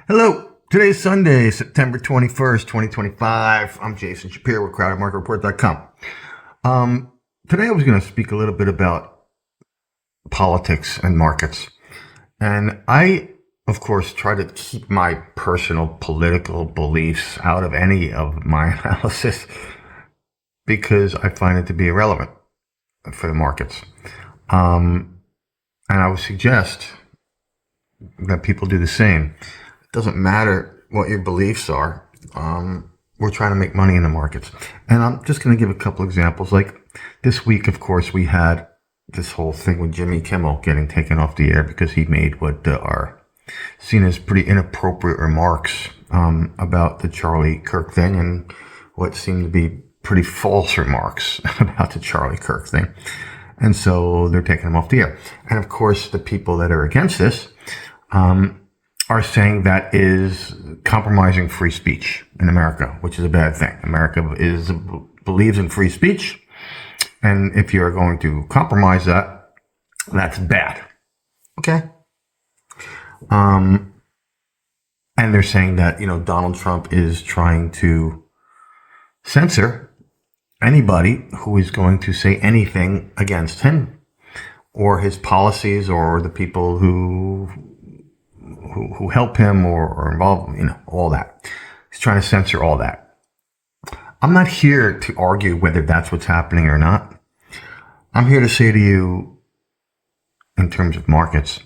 Hello. Today's Sunday, September 21st, 2025. I'm Jason Shapiro with CrowdedMarketReport.com. Today I was going to speak a little bit about politics and markets. And I, of course, try to keep my personal political beliefs out of any of my analysis because I find it to be irrelevant for the markets. And I would suggest that people do the same. It doesn't matter what your beliefs are. We're trying to make money in the markets. And I'm just going to give a couple examples. Like this week, of course, we had this whole thing with Jimmy Kimmel getting taken off the air because he made what are seen as pretty inappropriate remarks about the Charlie Kirk thing and what seemed to be pretty false remarks about the Charlie Kirk thing. And so they're taking him off the air. And of course, the people that are against this are saying that is compromising free speech in America, which is a bad thing. America believes in free speech. And if you're going to compromise that, that's bad. Okay. And they're saying that, Donald Trump is trying to censor anybody who is going to say anything against him or his policies or the people who help him or are involved, all that. He's trying to censor all that. I'm not here to argue whether that's what's happening or not. I'm here to say to you, in terms of markets,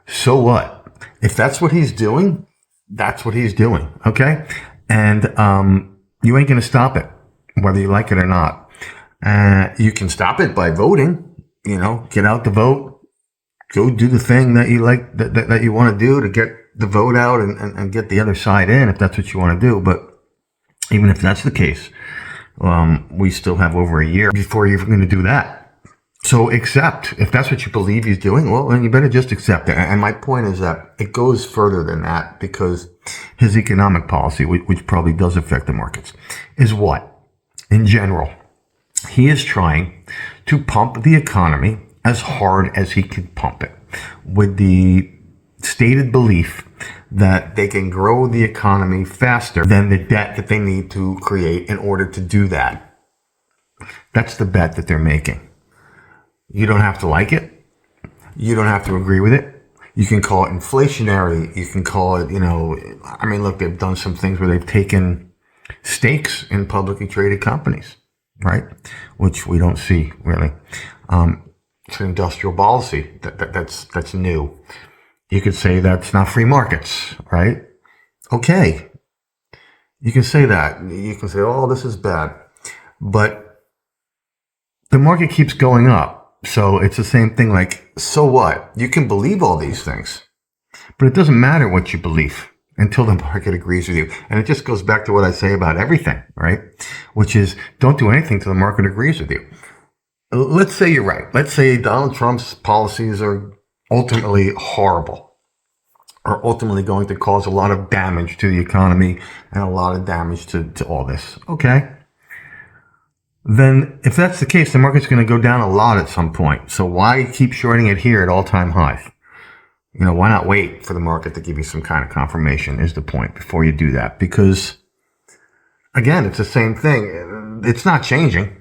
so what? If that's what he's doing, that's what he's doing, okay? And you ain't going to stop it, whether you like it or not. You can stop it by voting, get out the vote. Go do the thing that you like, that you want to do to get the vote out and get the other side in, if that's what you want to do. But even if that's the case, we still have over a year before you're going to do that. So accept. If that's what you believe he's doing, well, then you better just accept it. And my point is that it goes further than that because his economic policy, which probably does affect the markets, is what? In general, he is trying to pump the economy as hard as he can pump it, with the stated belief that they can grow the economy faster than the debt that they need to create in order to do that. That's the bet that they're making. You don't have to like it. You don't have to agree with it. You can call it inflationary. You can call it, look, they've done some things where they've taken stakes in publicly traded companies, right? Which we don't see really. It's an industrial policy that's new. You could say that's not free markets, right? Okay. You can say that. You can say, oh, this is bad. But the market keeps going up. So it's the same thing like, so what? You can believe all these things. But it doesn't matter what you believe until the market agrees with you. And it just goes back to what I say about everything, right? Which is don't do anything till the market agrees with you. Let's say you're right. Let's say Donald Trump's policies are ultimately horrible, are ultimately going to cause a lot of damage to the economy and a lot of damage to all this. Okay. Then if that's the case, the market's going to go down a lot at some point. So why keep shorting it here at all-time highs? Why not wait for the market to give you some kind of confirmation is the point before you do that. Because, again, it's the same thing. It's not changing,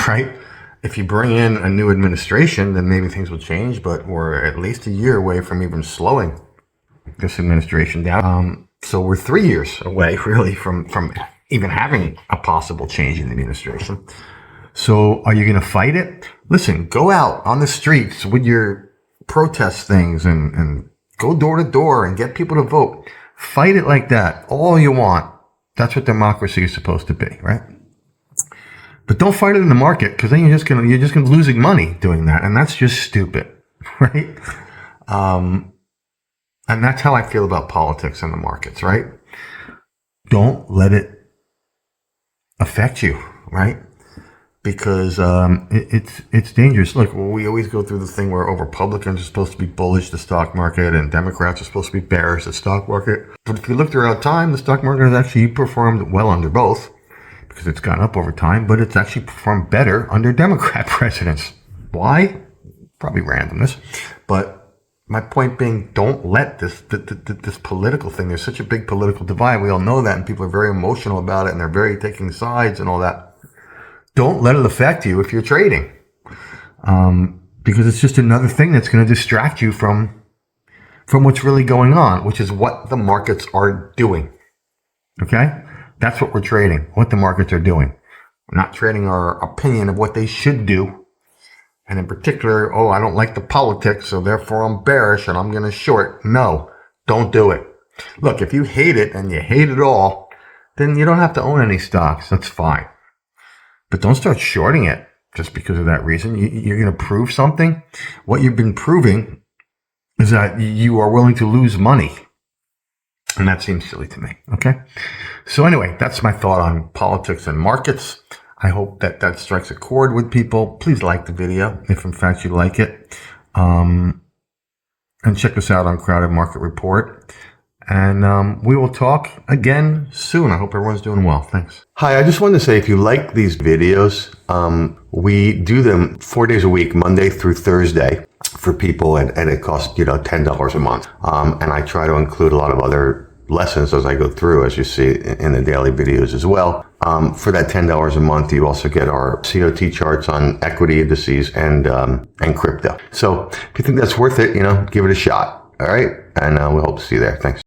right? If you bring in a new administration, then maybe things will change, but we're at least a year away from even slowing this administration down. So we're 3 years away, really, from even having a possible change in the administration. So are you going to fight it? Listen, go out on the streets with your protest things and go door to door and get people to vote. Fight it like that all you want. That's what democracy is supposed to be, right? But don't fight it in the market because then you're just gonna losing money doing that, and that's just stupid, right? And that's how I feel about politics and the markets, right? Don't let it affect you, right? Because it's dangerous. Look, we always go through the thing where Republicans are supposed to be bullish the stock market and Democrats are supposed to be bearish the stock market. But if you look throughout time, the stock market has actually performed well under both, because it's gone up over time, but it's actually performed better under Democrat presidents. Why? Probably randomness. But my point being, don't let this political thing, there's such a big political divide. We all know that, and people are very emotional about it, and they're very taking sides and all that. Don't let it affect you if you're trading. Because it's just another thing that's going to distract you from what's really going on, which is what the markets are doing. Okay? That's what we're trading, what the markets are doing. We're not trading our opinion of what they should do. And in particular, I don't like the politics, so therefore I'm bearish and I'm going to short. No, don't do it. Look, if you hate it and you hate it all, then you don't have to own any stocks. That's fine. But don't start shorting it just because of that reason. You're going to prove something. What you've been proving is that you are willing to lose money. And that seems silly to me. Okay. So anyway, that's my thought on politics and markets. I hope that strikes a chord with people. Please like the video if in fact you like it. And check us out on Crowded Market Report. And we will talk again soon. I hope everyone's doing well. Thanks. Hi, I just wanted to say, if you like these videos, we do them 4 days a week, Monday through Thursday, for people, and it costs, $10 a month. And I try to include a lot of other lessons as I go through, as you see in the daily videos as well. For that $10 a month, you also get our COT charts on equity indices and crypto. So if you think that's worth it, give it a shot. All right. And we hope to see you there. Thanks.